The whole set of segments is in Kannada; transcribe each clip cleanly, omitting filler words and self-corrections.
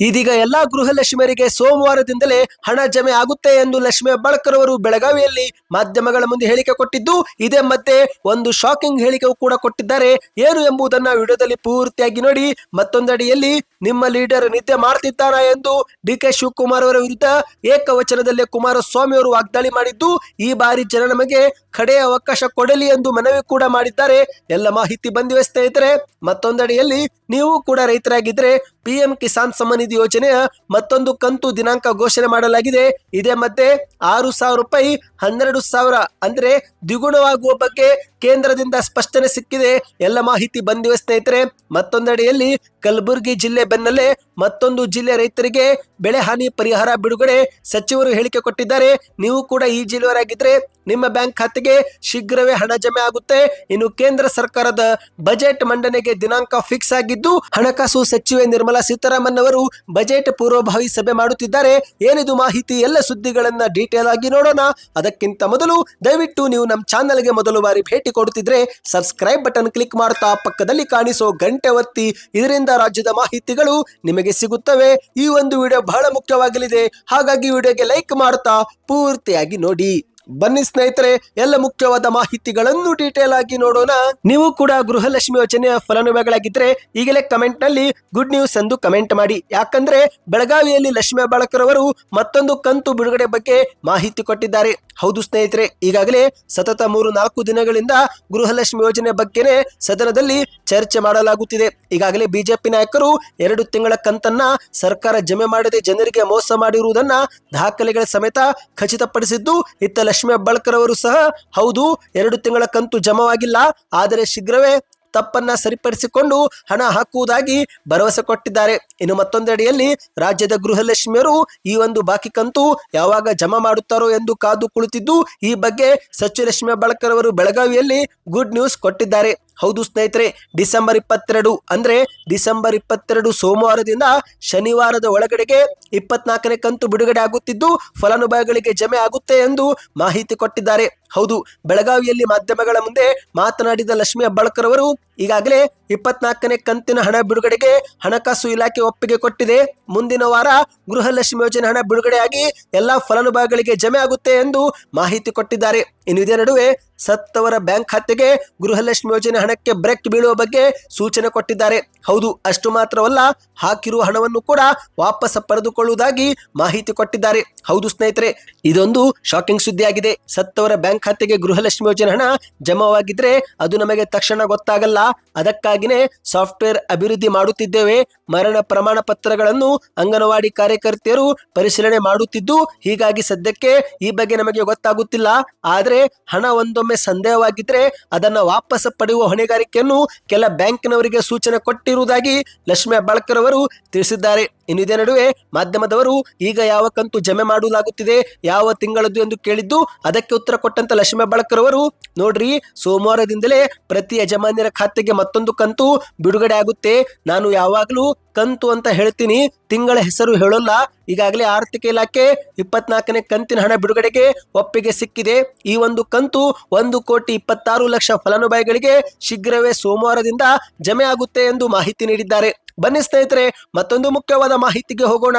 ಇದೀಗ ಎಲ್ಲಾ ಗೃಹಲಕ್ಷ್ಮಿಯರಿಗೆ ಸೋಮವಾರದಿಂದಲೇ ಹಣ ಜಮೆ ಆಗುತ್ತೆ ಎಂದು ಲಕ್ಷ್ಮಿ ಹೆಬ್ಬಾಳ್ಕರ್ ಅವರು ಬೆಳಗಾವಿಯಲ್ಲಿ ಮಾಧ್ಯಮಗಳ ಮುಂದೆ ಹೇಳಿಕೆ ಕೊಟ್ಟಿದ್ದು, ಇದೇ ಮತ್ತೆ ಒಂದು ಶಾಕಿಂಗ್ ಹೇಳಿಕೆಯೂ ಕೂಡ ಕೊಟ್ಟಿದ್ದಾರೆ. ಏನು ಎಂಬುದನ್ನ ವಿಡಿಯೋದಲ್ಲಿ ಪೂರ್ತಿಯಾಗಿ ನೋಡಿ. ಮತ್ತೊಂದಡಿಯಲ್ಲಿ ನಿಮ್ಮ ಲೀಡರ್ ನಿದ್ದೆ ಮಾಡ್ತಿದ್ದಾರಾ ಎಂದು ಡಿ.ಕೆ. ಶಿವಕುಮಾರ್ ಅವರ ವಿರುದ್ಧ ಏಕವಚನದಲ್ಲೇ ಕುಮಾರಸ್ವಾಮಿ ಅವರು ವಾಗ್ದಾಳಿ ಮಾಡಿದ್ದು, ಈ ಬಾರಿ ಜನ ನಮಗೆ ಕಡೆಯ ಅವಕಾಶ ಕೊಡಲಿ ಎಂದು ಮನವಿ ಕೂಡ ಮಾಡಿದ್ದಾರೆ. ಎಲ್ಲ ಮಾಹಿತಿ ಬಂದಿವೆ ಸ್ನೇಹಿತರೆ. ಮತ್ತೊಂದಡಿಯಲ್ಲಿ ನೀವು ಕೂಡ ರೈತರಾಗಿದ್ರೆ ಪಿಎಂ ಕಿಸಾನ್ ಸಮ್ಮಾನ್ ನಿಧಿ ಯೋಜನೆಯ ಮತ್ತೊಂದು ಕಂತು ದಿನಾಂಕ ಘೋಷಣೆ ಮಾಡಲಾಗಿದೆ. ಇದೇ ಮತ್ತೆ 6,000 ರೂಪಾಯಿ 12,000 ಅಂದ್ರೆ ದ್ವಿಗುಣವಾಗುವ ಬಗ್ಗೆ ಕೇಂದ್ರದಿಂದ ಸ್ಪಷ್ಟನೆ ಸಿಕ್ಕಿದೆ. ಎಲ್ಲ ಮಾಹಿತಿ ಬಂದಿವೆ ಸ್ನೇಹಿತರೆ. ಮತ್ತೊಂದೆಡೆಯಲ್ಲಿ ಕಲಬುರಗಿ ಜಿಲ್ಲೆ ಬೆನ್ನಲ್ಲೇ ಮತ್ತೊಂದು ಜಿಲ್ಲೆ ರೈತರಿಗೆ ಬೆಳೆ ಹಾನಿ ಪರಿಹಾರ ಬಿಡುಗಡೆ ಸಚಿವರು ಹೇಳಿಕೆ ಕೊಟ್ಟಿದ್ದಾರೆ. ನೀವು ಕೂಡ ಈ ಜಿಲ್ಲೆಯವರಾಗಿದ್ರೆ ನಿಮ್ಮ ಬ್ಯಾಂಕ್ ಖಾತೆಗೆ ಶೀಘ್ರವೇ ಹಣ ಜಮೆ ಆಗುತ್ತೆ. ಇನ್ನು ಕೇಂದ್ರ ಸರ್ಕಾರದ ಬಜೆಟ್ ಮಂಡನೆಗೆ ದಿನಾಂಕ ಫಿಕ್ಸ್ ಆಗಿದ್ದು, ಹಣಕಾಸು ಸಚಿವೆ ನಿರ್ಮಲಾ ಸೀತಾರಾಮನ್ ಅವರು ಬಜೆಟ್ ಪೂರ್ವಭಾವಿ ಸಭೆ ಮಾಡುತ್ತಿದ್ದಾರೆ. ಏನಿದು ಮಾಹಿತಿ, ಎಲ್ಲ ಸುದ್ದಿಗಳನ್ನ ಡೀಟೇಲ್ ಆಗಿ ನೋಡೋಣ. ಅದಕ್ಕಿಂತ ಮೊದಲು ದಯವಿಟ್ಟು ನೀವು ನಮ್ಮ ಚಾನೆಲ್ಗೆ ಮೊದಲು ಬಾರಿ ಭೇಟಿ ಕೊಡುತ್ತಿದ್ರೆ ಸಬ್ಸ್ಕ್ರೈಬ್ ಬಟನ್ ಕ್ಲಿಕ್ ಮಾಡ್ತಾ ಪಕ್ಕದಲ್ಲಿ ಕಾಣಿಸೋ ಗಂಟೆ ಒತ್ತಿ. ಇದರಿಂದ ರಾಜ್ಯದ ಮಾಹಿತಿಗಳು ನಿಮಗೆ ಸಿಗುತ್ತವೆ. ಈ ಒಂದು ವಿಡಿಯೋ ಬಹಳ ಮುಖ್ಯವಾಗಲಿದೆ, ಹಾಗಾಗಿ ವಿಡಿಯೋಗೆ ಲೈಕ್ ಮಾಡ್ತಾ ಪೂರ್ತಿಯಾಗಿ ನೋಡಿ. ಬನ್ನಿ ಸ್ನೇಹಿತರೆ, ಎಲ್ಲ ಮುಖ್ಯವಾದ ಮಾಹಿತಿಗಳನ್ನು ಡೀಟೇಲ್ ಆಗಿ ನೋಡೋಣ. ನೀವು ಕೂಡ ಗೃಹಲಕ್ಷ್ಮಿ ಯೋಜನೆಯ ಫಲಾನುಭವಿಗಳಾಗಿದ್ರೆ ಈಗಲೇ ಕಮೆಂಟ್ ನಲ್ಲಿ ಗುಡ್ ನ್ಯೂಸ್ ಎಂದು ಕಮೆಂಟ್ ಮಾಡಿ. ಯಾಕಂದ್ರೆ ಬೆಳಗಾವಿಯಲ್ಲಿ ಲಕ್ಷ್ಮಿ ಹೆಬ್ಬಾಳ್ಕರ್ ಅವರು ಮತ್ತೊಂದು ಕಂತು ಬಿಡುಗಡೆ ಬಗ್ಗೆ ಮಾಹಿತಿ ಕೊಟ್ಟಿದ್ದಾರೆ. ಹೌದು ಸ್ನೇಹಿತರೆ, ಈಗಾಗಲೇ ಸತತ 3-4 ದಿನಗಳಿಂದ ಗೃಹಲಕ್ಷ್ಮಿ ಯೋಜನೆ ಬಗ್ಗೆನೇ ಸದನದಲ್ಲಿ ಚರ್ಚೆ ಮಾಡಲಾಗುತ್ತಿದೆ. ಈಗಾಗಲೇ ಬಿಜೆಪಿ ನಾಯಕರು 2 ತಿಂಗಳ ಕಂತನ್ನ ಸರ್ಕಾರ ಜಮೆ ಮಾಡದೆ ಜನರಿಗೆ ಮೋಸ ಮಾಡಿರುವುದನ್ನ ದಾಖಲೆಗಳ ಸಮೇತ ಖಚಿತಪಡಿಸಿದ್ದು, ಇತ್ತ ಲಕ್ಷ್ಮಿ ಹೆಬ್ಬಾಳ್ಕರ್ ಅವರು ಸಹ ಹೌದು 2 ತಿಂಗಳ ಕಂತು ಜಮವಾಗಿಲ್ಲ, ಆದರೆ ಶೀಘ್ರವೇ ತಪ್ಪನ್ನ ಸರಿಪಡಿಸಿಕೊಂಡು ಹಣ ಹಾಕುವುದಾಗಿ ಭರವಸೆ ಕೊಟ್ಟಿದ್ದಾರೆ. ಇನ್ನು ಮತ್ತೊಂದೆಡೆಯಲ್ಲಿ ರಾಜ್ಯದ ಗೃಹಲಕ್ಷ್ಮಿಯರು ಈ ಒಂದು ಬಾಕಿ ಕಂತು ಯಾವಾಗ ಜಮಾ ಮಾಡುತ್ತಾರೋ ಎಂದು ಕಾದು ಕುಳಿತಿದ್ದು, ಈ ಬಗ್ಗೆ ಸಚಿವ ಲಕ್ಷ್ಮಿ ಹೆಬ್ಬಾಳ್ಕರ್ ಅವರು ಬೆಳಗಾವಿಯಲ್ಲಿ ಗುಡ್ ನ್ಯೂಸ್ ಕೊಟ್ಟಿದ್ದಾರೆ. ಹೌದು ಸ್ನೇಹಿತರೆ, ಡಿಸೆಂಬರ್ 22 ಅಂದ್ರೆ ಡಿಸೆಂಬರ್ 22 ಸೋಮವಾರದಿಂದ ಶನಿವಾರದ ಒಳಗಡೆಗೆ 24ನೇ ಕಂತು ಬಿಡುಗಡೆ ಆಗುತ್ತಿದ್ದು, ಫಲಾನುಭವಿಗಳಿಗೆ ಜಮೆ ಆಗುತ್ತೆ ಎಂದು ಮಾಹಿತಿ ಕೊಟ್ಟಿದ್ದಾರೆ. ಹೌದು, ಬೆಳಗಾವಿಯಲ್ಲಿ ಮಾಧ್ಯಮಗಳ ಮುಂದೆ ಮಾತನಾಡಿದ ಲಕ್ಷ್ಮಿ ಹೆಬ್ಬಾಳ್ಕರ್ ಅವರು ಈಗಾಗಲೇ 24ನೇ ಕಂತಿನ ಹಣ ಬಿಡುಗಡೆಗೆ ಹಣಕಾಸು ಇಲಾಖೆ ಒಪ್ಪಿಗೆ ಕೊಟ್ಟಿದೆ. ಮುಂದಿನ ವಾರ ಗೃಹಲಕ್ಷ್ಮಿ ಯೋಜನೆ ಹಣ ಬಿಡುಗಡೆಯಾಗಿ ಎಲ್ಲಾ ಫಲಾನುಭವಿಗಳಿಗೆ ಜಮೆ ಆಗುತ್ತೆ ಎಂದು ಮಾಹಿತಿ ಕೊಟ್ಟಿದ್ದಾರೆ. ಇನ್ನು ಇದೇ ನಡುವೆ ಸತ್ತವರ ಬ್ಯಾಂಕ್ ಖಾತೆಗೆ ಗೃಹಲಕ್ಷ್ಮಿ ಯೋಜನೆ ಹಣಕ್ಕೆ ಬ್ರೇಕ್ ಬೀಳುವ ಬಗ್ಗೆ ಸೂಚನೆ ಕೊಟ್ಟಿದ್ದಾರೆ. ಹೌದು, ಅಷ್ಟು ಮಾತ್ರವಲ್ಲ, ಹಾಕಿರುವ ಹಣವನ್ನು ಕೂಡ ವಾಪಸ್ ಪಡೆದುಕೊಳ್ಳುವುದಾಗಿ ಮಾಹಿತಿ ಕೊಟ್ಟಿದ್ದಾರೆ. ಹೌದು ಸ್ನೇಹಿತರೆ, ಇದೊಂದು ಶಾಕಿಂಗ್ ಸುದ್ದಿಯಾಗಿದೆ. ಸತ್ತವರ ಬ್ಯಾಂಕ್ ಖಾತೆಗೆ ಗೃಹಲಕ್ಷ್ಮಿ ಯೋಜನೆ ಹಣ ಜಮಾವಾಗಿದ್ರೆ ಅದು ನಮಗೆ ತಕ್ಷಣ ಗೊತ್ತಾಗಲ್ಲ. ಅದಕ್ಕಾಗಿನೇ ಸಾಫ್ಟ್ವೇರ್ ಅಭಿವೃದ್ಧಿ ಮಾಡುತ್ತಿದ್ದೇವೆ. ಮರಣ ಪ್ರಮಾಣ ಪತ್ರಗಳನ್ನು ಅಂಗನವಾಡಿ ಕಾರ್ಯಕರ್ತೆಯರು ಪರಿಶೀಲನೆ ಮಾಡುತ್ತಿದ್ದು, ಹೀಗಾಗಿ ಸದ್ಯಕ್ಕೆ ಈ ಬಗ್ಗೆ ನಮಗೆ ಗೊತ್ತಾಗುತ್ತಿಲ್ಲ. ಆದರೆ ಹಣ ಒಂದೊಮ್ಮೆ ಸಂದೇಹವಾಗಿದ್ರೆ ಅದನ್ನ ವಾಪಸ್ ಪಡೆಯುವ ಹೊಣೆಗಾರಿಕೆಯನ್ನು ಕೆಲ ಬ್ಯಾಂಕಿನವರಿಗೆ ಸೂಚನೆ ಕೊಟ್ಟಿರುವುದಾಗಿ ಲಕ್ಷ್ಮಿ ಹೆಬ್ಬಾಳ್ಕರ್ ಅವರು ತಿಳಿಸಿದ್ದಾರೆ. ಇನ್ನು ಇದೇ ನಡುವೆ ಮಾಧ್ಯಮದವರು ಈಗ ಯಾವ ಕಂತು ಜಮೆ ಮಾಡಲಾಗುತ್ತಿದೆ, ಯಾವ ತಿಂಗಳದ್ದು ಎಂದು ಕೇಳಿದ್ದು, ಅದಕ್ಕೆ ಉತ್ತರ ಕೊಟ್ಟಂತ ಲಕ್ಷ್ಮಿ ಹೆಬ್ಬಾಳ್ಕರ್ ಅವರು ನೋಡ್ರಿ, ಸೋಮವಾರದಿಂದಲೇ ಪ್ರತಿ ಯಜಮಾನ್ಯರ ಖಾತೆಗೆ ಮತ್ತೊಂದು ಕಂತು ಬಿಡುಗಡೆ ಆಗುತ್ತೆ. ನಾನು ಯಾವಾಗಲೂ ಕಂತು ಅಂತ ಹೇಳ್ತೀನಿ, ತಿಂಗಳ ಹೆಸರು ಹೇಳೋಲ್ಲ. ಈಗಾಗಲೇ ಆರ್ಥಿಕ ಇಲಾಖೆ 24ನೇ ಕಂತಿನ ಹಣ ಬಿಡುಗಡೆಗೆ ಒಪ್ಪಿಗೆ ಸಿಕ್ಕಿದೆ. ಈ ಒಂದು ಕಂತು 1,26,00,000 ಫಲಾನುಭವಿಗಳಿಗೆ ಶೀಘ್ರವೇ ಸೋಮವಾರದಿಂದ ಜಮೆ ಆಗುತ್ತೆ ಎಂದು ಮಾಹಿತಿ ನೀಡಿದ್ದಾರೆ. ಬನ್ನಿ ಸ್ನೇಹಿತರೆ, ಮತ್ತೊಂದು ಮುಖ್ಯವಾದ ಮಾಹಿತಿಗೆ ಹೋಗೋಣ.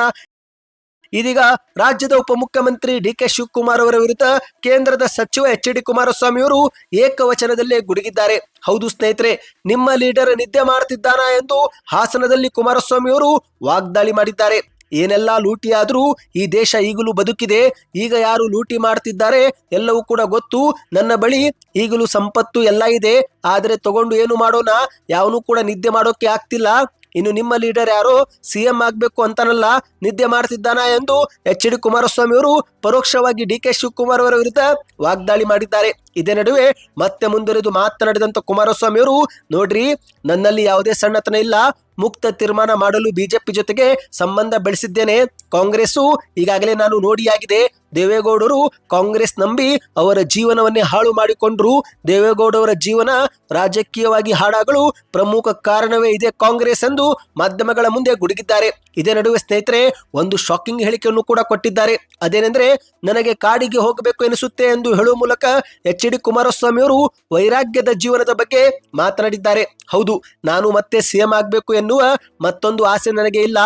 ಇದೀಗ ರಾಜ್ಯದ ಉಪಮುಖ್ಯಮಂತ್ರಿ ಡಿ.ಕೆ. ಶಿವಕುಮಾರ್ ಅವರ ವಿರುದ್ಧ ಕೇಂದ್ರದ ಸಚಿವ ಎಚ್.ಡಿ. ಕುಮಾರಸ್ವಾಮಿ ಅವರು ಏಕವಚನದಲ್ಲೇ ಗುಡುಗಿದ್ದಾರೆ. ಹೌದು ಸ್ನೇಹಿತರೆ, ನಿಮ್ಮ ಲೀಡರ್ ನಿದ್ದೆ ಮಾಡ್ತಿದ್ದಾನಾ ಎಂದು ಹಾಸನದಲ್ಲಿ ಕುಮಾರಸ್ವಾಮಿ ಅವರು ವಾಗ್ದಾಳಿ ಮಾಡಿದ್ದಾರೆ. ಏನೆಲ್ಲ ಲೂಟಿ ಆದ್ರೂ ಈ ದೇಶ ಈಗಲೂ ಬದುಕಿದೆ. ಈಗ ಯಾರು ಲೂಟಿ ಮಾಡ್ತಿದ್ದಾರೆ ಎಲ್ಲವೂ ಕೂಡ ಗೊತ್ತು. ನನ್ನ ಬಳಿ ಈಗಲೂ ಸಂಪತ್ತು ಎಲ್ಲ ಇದೆ, ಆದರೆ ತಗೊಂಡು ಏನು ಮಾಡೋಣ, ಯಾವನು ಕೂಡ ನಿದ್ದೆ ಮಾಡೋಕೆ ಆಗ್ತಿಲ್ಲ. ಇನ್ನು ನಿಮ್ಮ ಲೀಡರ್ ಯಾರೋ ಸಿಎಂ ಆಗ್ಬೇಕು ಅಂತಾನಲ್ಲ, ನಿದ್ದೆ ಮಾಡ್ತಿದ್ದಾನ ಎಂದು ಎಚ್.ಡಿ. ಕುಮಾರಸ್ವಾಮಿ ಅವರು ಪರೋಕ್ಷವಾಗಿ ಡಿ.ಕೆ. ಶಿವಕುಮಾರ್ ಅವರ ವಿರುದ್ಧ ವಾಗ್ದಾಳಿ ಮಾಡಿದ್ದಾರೆ. ಇದೇ ನಡುವೆ ಮತ್ತೆ ಮುಂದುವರೆದು ಮಾತನಾಡಿದಂತ ಕುಮಾರಸ್ವಾಮಿ ಅವರು ನೋಡ್ರಿ, ನನ್ನಲ್ಲಿ ಯಾವುದೇ ಸಣ್ಣತನ ಇಲ್ಲ, ಮುಕ್ತ ತೀರ್ಮಾನ ಮಾಡಲು ಬಿಜೆಪಿ ಜೊತೆಗೆ ಸಂಬಂಧ ಬೆಳೆಸಿದ್ದೇನೆ. ಕಾಂಗ್ರೆಸ್ಸು ಈಗಾಗಲೇ ನಾನು ನೋಡಿಯಾಗಿದೆ. ದೇವೇಗೌಡರು ಕಾಂಗ್ರೆಸ್ ನಂಬಿ ಅವರ ಜೀವನವನ್ನೇ ಹಾಳು ಮಾಡಿಕೊಂಡ್ರು. ದೇವೇಗೌಡವರ ಜೀವನ ರಾಜಕೀಯವಾಗಿ ಹಾಳಾಗಲು ಪ್ರಮುಖ ಕಾರಣವೇ ಇದೆ ಕಾಂಗ್ರೆಸ್ ಎಂದು ಮಾಧ್ಯಮಗಳ ಮುಂದೆ ಗುಡುಗಿದ್ದಾರೆ. ಇದೇ ನಡುವೆ ಸ್ನೇಹಿತರೆ, ಒಂದು ಶಾಕಿಂಗ್ ಹೇಳಿಕೆಯನ್ನು ಕೂಡ ಕೊಟ್ಟಿದ್ದಾರೆ. ಅದೇನೆಂದ್ರೆ, ನನಗೆ ಕಾಡಿಗೆ ಹೋಗಬೇಕು ಎನಿಸುತ್ತೆ ಎಂದು ಹೇಳುವ ಮೂಲಕ ಎಚ್.ಡಿ. ಕುಮಾರಸ್ವಾಮಿ ಅವರು ವೈರಾಗ್ಯದ ಜೀವನದ ಬಗ್ಗೆ ಮಾತನಾಡಿದ್ದಾರೆ. ಹೌದು, ನಾನು ಮತ್ತೆ ಸಿಎಂ ಆಗಬೇಕು ಎನ್ನುವ ಮತ್ತೊಂದು ಆಸೆ ನನಗೆ ಇಲ್ಲ.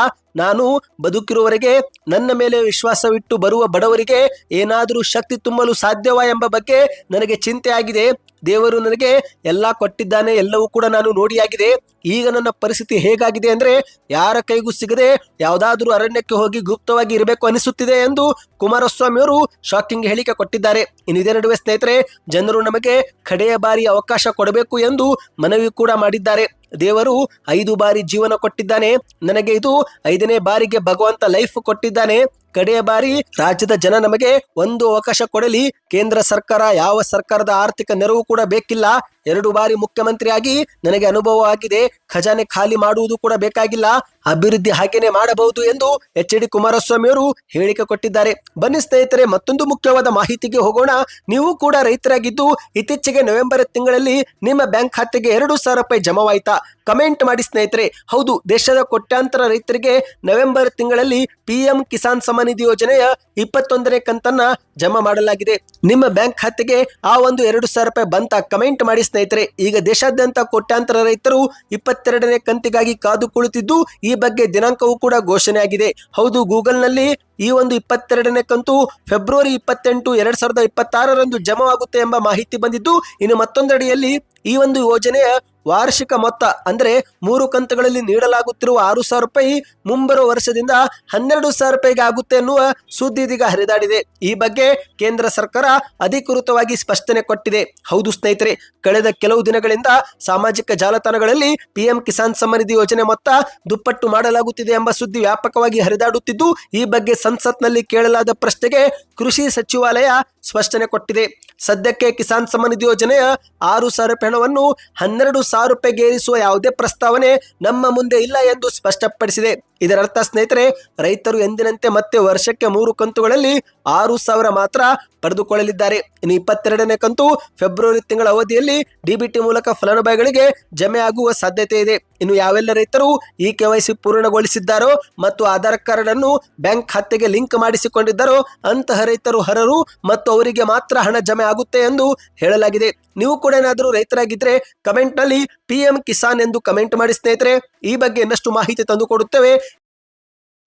ನಾನು ಬದುಕಿರುವವರೆಗೆ ನನ್ನ ಮೇಲೆ ವಿಶ್ವಾಸವಿಟ್ಟು ಬರುವ ಬಡವರಿಗೆ ಏನಾದರೂ ಶಕ್ತಿ ತುಂಬಲು ಸಾಧ್ಯವಾ ಎಂಬ ಬಗ್ಗೆ ನನಗೆ ಚಿಂತೆ ಆಗಿದೆ. ದೇವರು ನನಗೆ ಎಲ್ಲ ಕೊಟ್ಟಿದ್ದಾನೆ, ಎಲ್ಲವೂ ಕೂಡ ನಾನು ನೋಡಿಯಾಗಿದೆ. ಈಗ ನನ್ನ ಪರಿಸ್ಥಿತಿ ಹೇಗಾಗಿದೆ ಅಂದ್ರೆ ಯಾರ ಕೈಗೂ ಸಿಗದೆ ಯಾವುದಾದ್ರೂ ಅರಣ್ಯಕ್ಕೆ ಹೋಗಿ ಗುಪ್ತವಾಗಿ ಇರಬೇಕು ಅನಿಸುತ್ತಿದೆ ಎಂದು ಕುಮಾರಸ್ವಾಮಿ ಅವರು ಶಾಕಿಂಗ್ ಹೇಳಿಕೆ ಕೊಟ್ಟಿದ್ದಾರೆ. ಇನ್ನು ಇದೇ ನಡುವೆ ಸ್ನೇಹಿತರೆ, ಜನರು ನಮಗೆ ಕಡೆಯ ಬಾರಿ ಅವಕಾಶ ಕೊಡಬೇಕು ಎಂದು ಮನವಿ ಕೂಡ ಮಾಡಿದ್ದಾರೆ. ದೇವರು 5 ಬಾರಿ ಜೀವನ ಕೊಟ್ಟಿದ್ದಾನೆ, ನನಗೆ ಇದು 5ನೇ ಬಾರಿಗೆ ಭಗವಂತ ಲೈಫ್ ಕೊಟ್ಟಿದ್ದಾನೆ. ಕಡೆಯ ಬಾರಿ ರಾಜ್ಯದ ಜನ ನಮಗೆ ಒಂದು ಅವಕಾಶ ಕೊಡಲಿ. ಕೇಂದ್ರ ಸರ್ಕಾರ ಯಾವ ಸರ್ಕಾರದ ಆರ್ಥಿಕ ನೆರವು ಕೂಡ ಬೇಕಿಲ್ಲ. 2 ಬಾರಿ ಮುಖ್ಯಮಂತ್ರಿಯಾಗಿ ನನಗೆ ಅನುಭವ ಆಗಿದೆ. ಖಜಾನೆ ಖಾಲಿ ಮಾಡುವುದು ಕೂಡ ಬೇಕಾಗಿಲ್ಲ, ಅಭಿವೃದ್ಧಿ ಹಾಗೇನೆ ಮಾಡಬಹುದು ಎಂದು ಎಚ್.ಡಿ. ಕುಮಾರಸ್ವಾಮಿ ಅವರು ಹೇಳಿಕೆ ಕೊಟ್ಟಿದ್ದಾರೆ. ಬನ್ನಿ ಸ್ನೇಹಿತರೆ, ಮತ್ತೊಂದು ಮುಖ್ಯವಾದ ಮಾಹಿತಿಗೆ ಹೋಗೋಣ. ನೀವು ಕೂಡ ರೈತರಾಗಿದ್ದು ಇತ್ತೀಚೆಗೆ ನವೆಂಬರ್ ತಿಂಗಳಲ್ಲಿ ನಿಮ್ಮ ಬ್ಯಾಂಕ್ ಖಾತೆಗೆ 2,000 ರೂಪಾಯಿ ಜಮಾವಾಯ್ತಾ? ಕಮೆಂಟ್ ಮಾಡಿ ಸ್ನೇಹಿತರೆ. ಹೌದು, ದೇಶದ ಕೋಟ್ಯಾಂತರ ರೈತರಿಗೆ ನವೆಂಬರ್ ತಿಂಗಳಲ್ಲಿ PM ಕಿಸಾನ್ ಸಮ್ಮಾನ್ ನಿಧಿ ಯೋಜನೆಯ 21ನೇ ಕಂತನ್ನ ಜಮಾ ಮಾಡಲಾಗಿದೆ. ನಿಮ್ಮ ಬ್ಯಾಂಕ್ ಖಾತೆಗೆ ಆ ಒಂದು 2,000 ರೂಪಾಯಿ ಬಂತ? ಕಮೆಂಟ್ ಮಾಡಿ ಸ್ನೇಹಿತರೆ. ಈಗ ದೇಶಾದ್ಯಂತ ಕೋಟ್ಯಾಂತರ ರೈತರು 22ನೇ ಕಂತಿಗಾಗಿ ಕಾದು ಕುಳಿತಿದ್ದು ಈ ಬಗ್ಗೆ ದಿನಾಂಕವೂ ಕೂಡ ಘೋಷಣೆ ಆಗಿದೆ. ಹೌದು, ಗೂಗಲ್ನಲ್ಲಿ ಈ ಒಂದು 22ನೇ ಕಂತು ಫೆಬ್ರವರಿ 28, 2026ರಂದು ಜಮಾವಾಗುತ್ತೆ ಎಂಬ ಮಾಹಿತಿ ಬಂದಿದ್ದು, ಇನ್ನು ಮತ್ತೊಂದೆಡೆಯಲ್ಲಿ ಈ ಒಂದು ಯೋಜನೆಯ ವಾರ್ಷಿಕ ಮೊತ್ತ ಅಂದ್ರೆ 3 ಕಂತುಗಳಲ್ಲಿ ನೀಡಲಾಗುತ್ತಿರುವ 6,000 ರೂಪಾಯಿ ಮುಂಬರುವ ವರ್ಷದಿಂದ 12,000 ರೂಪಾಯಿಗೆ ಆಗುತ್ತೆ ಎನ್ನುವ ಸುದ್ದಿ ಇದೀಗ ಹರಿದಾಡಿದೆ. ಈ ಬಗ್ಗೆ ಕೇಂದ್ರ ಸರ್ಕಾರ ಅಧಿಕೃತವಾಗಿ ಸ್ಪಷ್ಟನೆ ಕೊಟ್ಟಿದೆ. ಹೌದು ಸ್ನೇಹಿತರೆ, ಕಳೆದ ಕೆಲವು ದಿನಗಳಿಂದ ಸಾಮಾಜಿಕ ಜಾಲತಾಣಗಳಲ್ಲಿ PM ಕಿಸಾನ್ ಸಮ್ಮಾನ್ ನಿಧಿ ಯೋಜನೆ ಮೊತ್ತ ದುಪ್ಪಟ್ಟು ಮಾಡಲಾಗುತ್ತಿದೆ ಎಂಬ ಸುದ್ದಿ ವ್ಯಾಪಕವಾಗಿ ಹರಿದಾಡುತ್ತಿದ್ದು, ಈ ಬಗ್ಗೆ ಸಂಸತ್ನಲ್ಲಿ ಕೇಳಲಾದ ಪ್ರಶ್ನೆಗೆ ಕೃಷಿ ಸಚಿವಾಲಯ ಸ್ಪಷ್ಟನೆ ಕೊಟ್ಟಿದೆ. ಸದ್ಯಕ್ಕೆ ಕಿಸಾನ್ ಸಮ್ಮಾನ್ ನಿಧಿ ಯೋಜನೆಯ 6,000 ರೂಪಾಯಿ ಹಣವನ್ನು 12,000 ರೂಪಾಯಿಗೆ ಏರಿಸುವ ಯಾವುದೇ ಪ್ರಸ್ತಾವನೆ ನಮ್ಮ ಮುಂದೆ ಇಲ್ಲ ಎಂದು ಸ್ಪಷ್ಟಪಡಿಸಿದೆ. ಇದರರ್ಥ ಸ್ನೇಹಿತರೆ, ರೈತರು ಎಂದಿನಂತೆ ಮತ್ತೆ ವರ್ಷಕ್ಕೆ 3 ಕಂತುಗಳಲ್ಲಿ 6,000 ಮಾತ್ರ ಪಡೆದುಕೊಳ್ಳಲಿದ್ದಾರೆ. ಇನ್ನು 22ನೇ ಕಂತು ಫೆಬ್ರವರಿ ತಿಂಗಳ ಅವಧಿಯಲ್ಲಿ DBT ಮೂಲಕ ಫಲಾನುಭವಿಗಳಿಗೆ ಜಮೆ ಆಗುವ ಸಾಧ್ಯತೆ ಇದೆ. ಇನ್ನು ಯಾವೆಲ್ಲ ರೈತರು ಈ KYC ಪೂರ್ಣಗೊಳಿಸಿದ್ದಾರೋ ಮತ್ತು ಆಧಾರ್ ಕಾರ್ಡ್ ಅನ್ನು ಬ್ಯಾಂಕ್ ಖಾತೆಗೆ ಲಿಂಕ್ ಮಾಡಿಸಿಕೊಂಡಿದ್ದಾರೋ ಅಂತಹ ರೈತರು ಅರ್ಹರು ಮತ್ತು ಅವರಿಗೆ ಮಾತ್ರ ಹಣ ಜಮೆ ಆಗುತ್ತೆ ಎಂದು ಹೇಳಲಾಗಿದೆ. ನೀವು ಕೂಡ ಏನಾದರೂ ರೈತರಾಗಿದ್ರೆ ಕಮೆಂಟ್ ನಲ್ಲಿ PM ಕಿಸಾನ್ ಎಂದು ಕಮೆಂಟ್ ಮಾಡಿ ಸ್ನೇಹಿತರೆ. ಈ ಬಗ್ಗೆ ಇನ್ನಷ್ಟು ಮಾಹಿತಿ ತಂದುಕೊಡುತ್ತೇವೆ.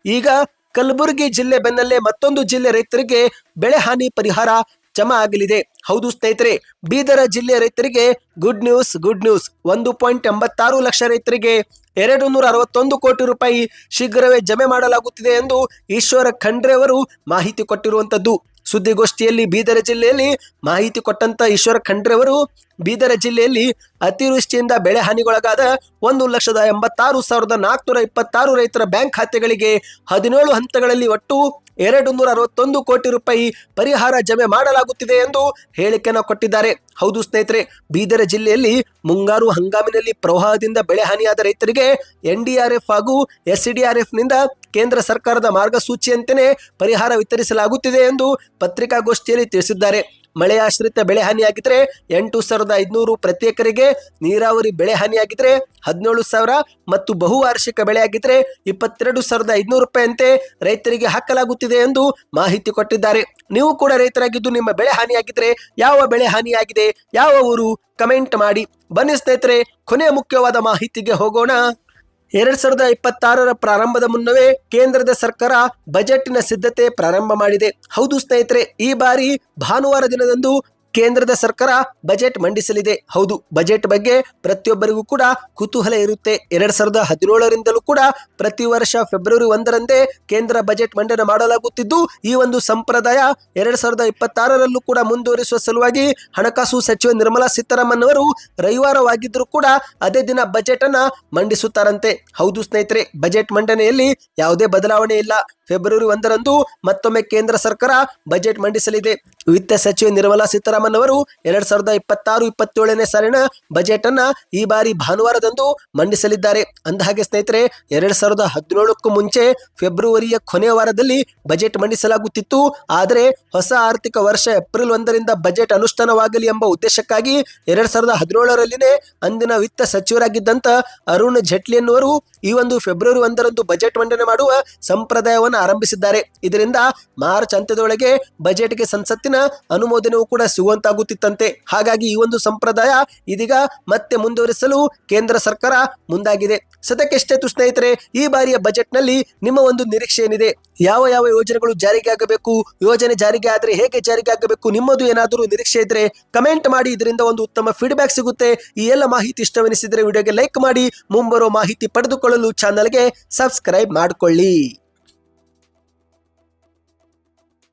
ಈಗ ಕಲಬುರಗಿ ಜಿಲ್ಲೆ ಬೆನ್ನಲ್ಲೇ ಮತ್ತೊಂದು ಜಿಲ್ಲೆ ರೈತರಿಗೆ ಬೆಳೆ ಹಾನಿ ಪರಿಹಾರ ಜಮಾ ಆಗಲಿದೆ. ಹೌದು ಸ್ನೇಹಿತರೆ, ಬೀದರ ಜಿಲ್ಲೆಯ ರೈತರಿಗೆ ಗುಡ್ ನ್ಯೂಸ್. 1.86 ಲಕ್ಷ ರೈತರಿಗೆ 261 ಕೋಟಿ ರೂಪಾಯಿ ಶೀಘ್ರವೇ ಜಮೆ ಮಾಡಲಾಗುತ್ತಿದೆ ಎಂದು ಈಶ್ವರ ಖಂಡ್ರೆ ಅವರು ಮಾಹಿತಿ ಕೊಟ್ಟಿರುವಂತದ್ದು. ಸುದ್ದಿಗೋಷ್ಠಿಯಲ್ಲಿ ಬೀದರ ಜಿಲ್ಲೆಯಲ್ಲಿ ಮಾಹಿತಿ ಕೊಟ್ಟಂತ ಈಶ್ವರ ಖಂಡ್ರೆ ಅವರು ಬೀದರ ಜಿಲ್ಲೆಯಲ್ಲಿ ಅತಿವೃಷ್ಟಿಯಿಂದ ಬೆಳೆ ಹಾನಿಗೊಳಗಾದ 1,86,426 ರೈತರ ಬ್ಯಾಂಕ್ ಖಾತೆಗಳಿಗೆ 17 ಹಂತಗಳಲ್ಲಿ ಒಟ್ಟು 261 ಕೋಟಿ ರೂಪಾಯಿ ಪರಿಹಾರ ಜಮೆ ಮಾಡಲಾಗುತ್ತಿದೆ ಎಂದು ಹೇಳಿಕೆಯನ್ನು ಕೊಟ್ಟಿದ್ದಾರೆ. ಹೌದು ಸ್ನೇಹಿತರೆ, ಬೀದರ ಜಿಲ್ಲೆಯಲ್ಲಿ ಮುಂಗಾರು ಹಂಗಾಮಿನಲ್ಲಿ ಪ್ರವಾಹದಿಂದ ಬೆಳೆ ಹಾನಿಯಾದ ರೈತರಿಗೆ NDRF ಹಾಗೂ SDRF ನಿಂದ ಕೇಂದ್ರ ಸರ್ಕಾರದ ಮಾರ್ಗಸೂಚಿಯಂತೆಯೇ ಪರಿಹಾರ ವಿತರಿಸಲಾಗುತ್ತಿದೆ ಎಂದು ಪತ್ರಿಕಾಗೋಷ್ಠಿಯಲ್ಲಿ ತಿಳಿಸಿದ್ದಾರೆ. ಮಳೆಯಾಶ್ರಿತ ಬೆಳೆ ಹಾನಿಯಾಗಿದ್ರೆ 8,500 ಪ್ರತಿ ಎಕರೆಗೆ, ನೀರಾವರಿ ಬೆಳೆ ಹಾನಿಯಾಗಿದ್ರೆ 17,000 ಮತ್ತು ಬಹುವಾರ್ಷಿಕ ಬೆಳೆಯಾಗಿದ್ರೆ 22,500 ರೂಪಾಯಿಯಂತೆ ರೈತರಿಗೆ ಹಾಕಲಾಗುತ್ತಿದೆ ಎಂದು ಮಾಹಿತಿ ಕೊಟ್ಟಿದ್ದಾರೆ. ನೀವು ಕೂಡ ರೈತರಾಗಿದ್ದು ನಿಮ್ಮ ಬೆಳೆ ಹಾನಿಯಾಗಿದ್ರೆ ಯಾವ ಬೆಳೆ ಹಾನಿಯಾಗಿದೆ, ಯಾವ ಊರು, ಕಮೆಂಟ್ ಮಾಡಿ. ಬನ್ನಿ ಸ್ನೇಹಿತರೆ, ಕೊನೆಯ ಮುಖ್ಯವಾದ ಮಾಹಿತಿಗೆ ಹೋಗೋಣ. 2026ರ ಪ್ರಾರಂಭದ ಮುನ್ನವೇ ಕೇಂದ್ರದ ಸರ್ಕಾರ ಬಜೆಟ್ನ ಸಿದ್ಧತೆ ಪ್ರಾರಂಭ ಮಾಡಿದೆ. ಹೌದು ಸ್ನೇಹಿತರೆ, ಈ ಬಾರಿ ಭಾನುವಾರ ದಿನದಂದು ಕೇಂದ್ರದ ಸರ್ಕಾರ ಬಜೆಟ್ ಮಂಡಿಸಲಿದೆ. ಹೌದು, ಬಜೆಟ್ ಬಗ್ಗೆ ಪ್ರತಿಯೊಬ್ಬರಿಗೂ ಕೂಡ ಕುತೂಹಲ ಇರುತ್ತೆ. 2017ರಿಂದಲೂ ಕೂಡ ಪ್ರತಿ ವರ್ಷ ಫೆಬ್ರವರಿ 1ರಂದೇ ಕೇಂದ್ರ ಬಜೆಟ್ ಮಂಡನೆ ಮಾಡಲಾಗುತ್ತಿದ್ದು, ಈ ಒಂದು ಸಂಪ್ರದಾಯ 2026ರಲ್ಲೂ ಕೂಡ ಮುಂದುವರಿಸುವ ಸಲುವಾಗಿ ಹಣಕಾಸು ಸಚಿವೆ ನಿರ್ಮಲಾ ಸೀತಾರಾಮನ್ ಅವರು ರವಿವಾರವಾಗಿದ್ದರೂ ಕೂಡ ಅದೇ ದಿನ ಬಜೆಟ್ ಅನ್ನ ಮಂಡಿಸುತ್ತಾರಂತೆ. ಹೌದು ಸ್ನೇಹಿತರೆ, ಬಜೆಟ್ ಮಂಡನೆಯಲ್ಲಿ ಯಾವುದೇ ಬದಲಾವಣೆ ಇಲ್ಲ. ಫೆಬ್ರವರಿ 1ರಂದು ಮತ್ತೊಮ್ಮೆ ಕೇಂದ್ರ ಸರ್ಕಾರ ಬಜೆಟ್ ಮಂಡಿಸಲಿದೆ. ವಿತ್ತ ಸಚಿವೆ ನಿರ್ಮಲಾ ಸೀತಾರಾಮನ್ ಅವರು 2026-27ನೇ ಸಾಲಿನ ಬಜೆಟ್ ಅನ್ನ ಈ ಬಾರಿ ಭಾನುವಾರದಂದು ಮಂಡಿಸಲಿದ್ದಾರೆ. ಅಂದಹಾಗೆ ಸ್ನೇಹಿತರೆ, 2017ಕ್ಕೂ ಮುಂಚೆ ಫೆಬ್ರವರಿಯ ಕೊನೆಯ ವಾರದಲ್ಲಿ ಬಜೆಟ್ ಮಂಡಿಸಲಾಗುತ್ತಿತ್ತು. ಆದರೆ ಹೊಸ ಆರ್ಥಿಕ ವರ್ಷ ಏಪ್ರಿಲ್ 1ರಿಂದ ಬಜೆಟ್ ಅನುಷ್ಠಾನವಾಗಲಿ ಎಂಬ ಉದ್ದೇಶಕ್ಕಾಗಿ 2017ರಲ್ಲಿನೇ ಅಂದಿನ ವಿತ್ತ ಸಚಿವರಾಗಿದ್ದಂತ ಅರುಣ್ ಜೇಟ್ಲಿ ಎನ್ನುವರು ಈ ಒಂದು ಫೆಬ್ರವರಿ 1ರಂದು ಬಜೆಟ್ ಮಂಡನೆ ಮಾಡುವ ಸಂಪ್ರದಾಯವನ್ನು ಆರಂಭಿಸಿದ್ದಾರೆ. ಇದರಿಂದ ಮಾರ್ಚ್ ಅಂತ್ಯದೊಳಗೆ ಬಜೆಟ್ಗೆ ಸಂಸತ್ತಿನ ಅನುಮೋದನೆಯೂ ಕೂಡ ಸಿಗುವಂತಾಗುತ್ತಿತ್ತಂತೆ. ಹಾಗಾಗಿ ಈ ಒಂದು ಸಂಪ್ರದಾಯ ಇದೀಗ ಮತ್ತೆ ಮುಂದುವರಿಸಲು ಕೇಂದ್ರ ಸರ್ಕಾರ ಮುಂದಾಗಿದೆ. ಸದ್ಯಕ್ಕೆಷ್ಟೇತು ಸ್ನೇಹಿತರೆ, ಈ ಬಾರಿಯ ಬಜೆಟ್ನಲ್ಲಿ ನಿಮ್ಮ ಒಂದು ನಿರೀಕ್ಷೆ ಏನಿದೆ? ಯಾವ ಯಾವ ಯೋಜನೆಗಳು ಜಾರಿಗೆ ಆಗಬೇಕು, ಯೋಜನೆ ಜಾರಿಗೆ ಆದರೆ ಹೇಗೆ ಜಾರಿಗೆ ಆಗಬೇಕು, ನಿಮ್ಮದು ಏನಾದರೂ ನಿರೀಕ್ಷೆ ಇದ್ರೆ ಕಮೆಂಟ್ ಮಾಡಿ. ಇದರಿಂದ ಒಂದು ಉತ್ತಮ ಫೀಡ್ಬ್ಯಾಕ್ ಸಿಗುತ್ತೆ. ಈ ಎಲ್ಲ ಮಾಹಿತಿ ಇಷ್ಟವೆನಿಸಿದರೆ ವಿಡಿಯೋಗೆ ಲೈಕ್ ಮಾಡಿ. ಮುಂಬರೋ ಮಾಹಿತಿ ಪಡೆದುಕೊಳ್ಳಲು ಚಾನಲ್ಗೆ ಸಬ್ಸ್ಕ್ರೈಬ್ ಮಾಡಿಕೊಳ್ಳಿ.